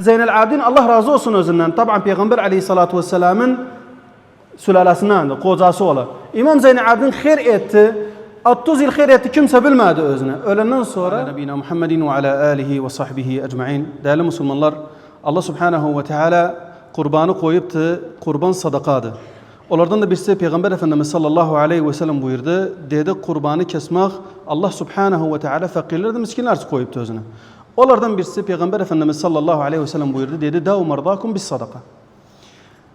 Zeynel Abidin Allah razı olsun özünden. Taban Peygamber aleyhissalatu vesselamın sülalesinden, kocası ola. İmam Zeynel Abidin hayır etti. 30 yıl hayır etti, kimse bilmedi özüne. Ölenden sonra Nebina Muhammedin ve ala alihi ve sahbihi ecma'in. Değerli Müslümanlar, Allah Subhanahu ve Teala kurbanı koyuptu, kurban sadakadı. Onlardan da birisi Peygamber Efendimiz sallallahu aleyhi ve sellem buyurdu. Dedi kurbanı kesmek Allah Subhanahu ve Teala fakirler de miskinler koyuptu özüne. Onlardan birisi Peygamber Efendimiz sallallahu aleyhi ve sellem buyurdu. Dedi davu mardakum bis sadaka.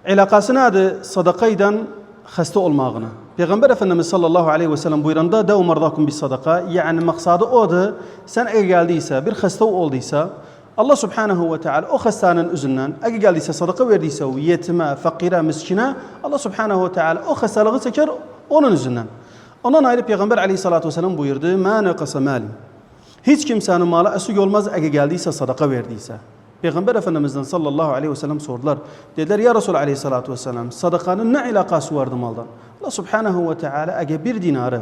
İlakası nedir? Sadakaydan hasta olmağına. Peygamber Efendimiz sallallahu aleyhi ve sellem buyuranda davu mardakum bis sadaka. Yani maksadı odur. Sen eğer geldiyse, bir hasta olduysa Allah Subhanahu ve Teala o hastanın üzerinden eğer geldiyse sadaka verdiyse o yetime, fakire, miskine Allah Subhanahu ve Teala o hastalığı çeker onun üzerinden. Ondan ayrı Peygamber aleyhissalatu vesselam buyurdu. Ma naqasa malim. Hiç kimsenin malı eksik olmaz eğer geldiyse sadaka verdiyse. Peygamber Efendimiz'den sallallahu aleyhi ve sellem sordular. Dediler ya Resulullah aleyhissalatu vesselam sadakanın ne alakası vardı maldan? Allah Subhanahu ve Teala eğer bir dinarı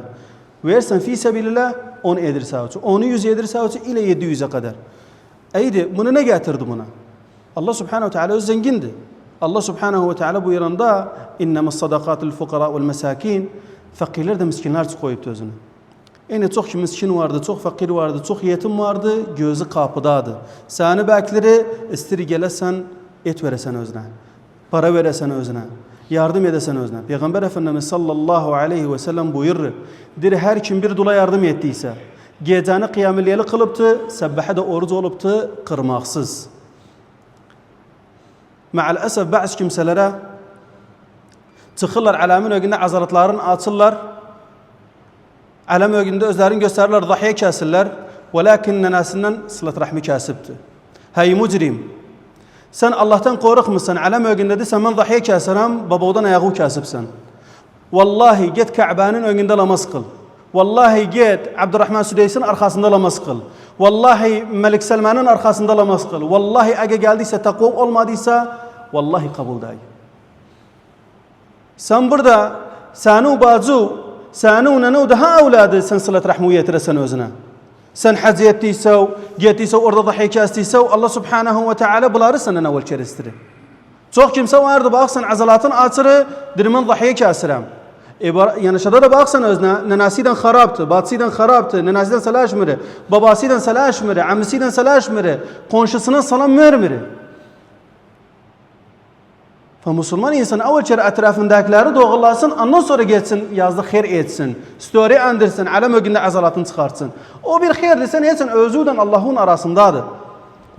versen fi sebilillah 10 edirse, onu 100 edirse ile 700'e kadar. Eydi bunu ne getirdi buna? Allah Subhanahu ve Teala zengindi. Allah Subhanahu ve Teala buyuranda innemas sadakatul fukara vel mesakin fakirler de miskinler koyup özünü. Yani çok miskin vardı, çok fakir vardı, çok yetim vardı, gözü kapıdadı. Seni bekleri istiri gelesen et veresen özüne. Para veresen özüne. Yardım edesen özüne. Peygamber Efendimiz sallallahu aleyhi ve sellem buyurur. Dir her kim bir dula yardım ettiyse, geceni kıyamilliyeli kılıptı, sebbahe de oruç oluptu, kırmaksız. Maalesef bazı kimselere çıkırlar alamin ögünde azalatların açırlar. Alam ögünde özlerini gösterirler, dahiye kesirler. Velakin nenasinden sılat rahmi kesipti. Hey mücrim, sen Allah'tan korkmuşsan, alam ögünde de sen ben dahiye kesirim, babadan ayağı kesipsen. Vallahi git Ka'ba'nın önünde namaz kıl. Vallahi git Abdurrahman Südeys'in arkasında namaz kıl. Vallahi Melik Selman'ın arkasında namaz kıl. Vallahi eğer geldiyse takva olmadıysa vallahi kabul değil. Sen burada sanu bacı, sanu nanu daha evladı sen sılat rahmu yetiresen özüne. Sen hac ettiyse, gittiyse orada dahiye kestiyse Allah Subhanahu ve Teala bunları senden evvel kerestiri. Çok kimse vardı baksan azalatın açırı dirmen dahiye kesirim. Yani şurada baksan özne nenasiden haraptı, batsiden haraptı, nenasiden salaşmırı, babasiden salaşmırı, amisinden salaşmırı, komşusuna salam vermiri. Müslüman insan evvel kere etrafındakileri doğrulasın, ondan sonra geçsin yazdı hayır etsin, story andırsın, alam ögünde azalatını çıkartsın. O bir hayırdır, sen etsin özüden Allah'ın arasındadır.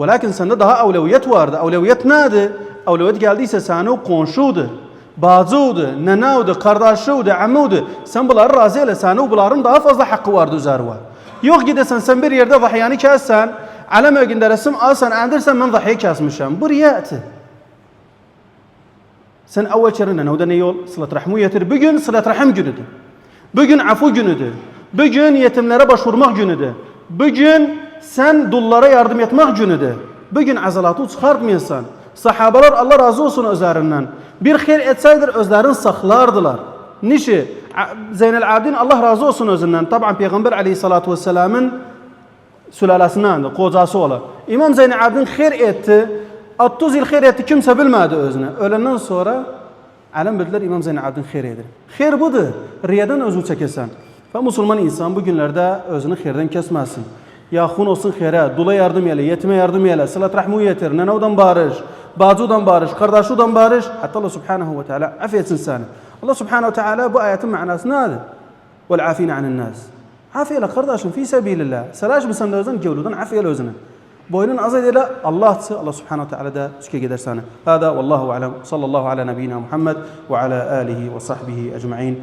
Velakin sende daha evleviyet vardı. Evleviyet nedir? Evleviyet geldiyse sana komşudur. Bazıudu, nenaudu, kardeşudu, amudu. Sen bunları razı eyle. Sana bunların daha fazla hakkı vardı üzerine. Yok gidesen sen bir yerde zahyanı kessen, alam ögünde resim alsan, andirsen ben zahya kesmişim. Bu riyatı. Sen evvel kere nenauda ne yol? Sılat rahmu yetir. Bugün sılat rahim günüdür. Bugün afu günüdür. Bugün yetimlere başvurmak günüdür. Bugün sen dullara yardım etmek günüdür. Bugün azalatı çıkartmıyorsan. Sahabalar Allah razı olsun özlerinden. Bir hayır etseydir özlerini saklardılar. Nişi? Zeynel Abidin Allah razı olsun özünden. Taban Peygamber aleyhissalatu vesselamın sülalesinden, kocası ola. İmam Zeynel Abidin hayır etti. 30 yıl hayır etti, kimse bilmedi özüne. Ölenden sonra alem bildiler İmam Zeynel Abidin hayır edir. Hayır budur. Riyadan özünü çekesen. Ve Müslüman insan bugünlerde özünü hayırdan kesmesin. Ya hun olsun hayra, dula yardım eyle, yetime yardım eyle, sılat rahmu yetir, nenavdan barış, bacıdan barış, kardeşudan barış. Hatta Allah Subhanahu ve Teala affetsin seni. Allah Subhanahu ve Teala bu ayetin manası nedir? Vel afina anin nas. Afiyeyle kardeşim fi sebilillah. Salaş mısın da özün gevludan afiyeyle özüne. Boynun azad ile Allah Subhanahu ve Teala da üske gider sana. Hada vallahu alem. Sallallahu ala nebiyyina Muhammed ve ala alihi ve sahbihi ecma'in.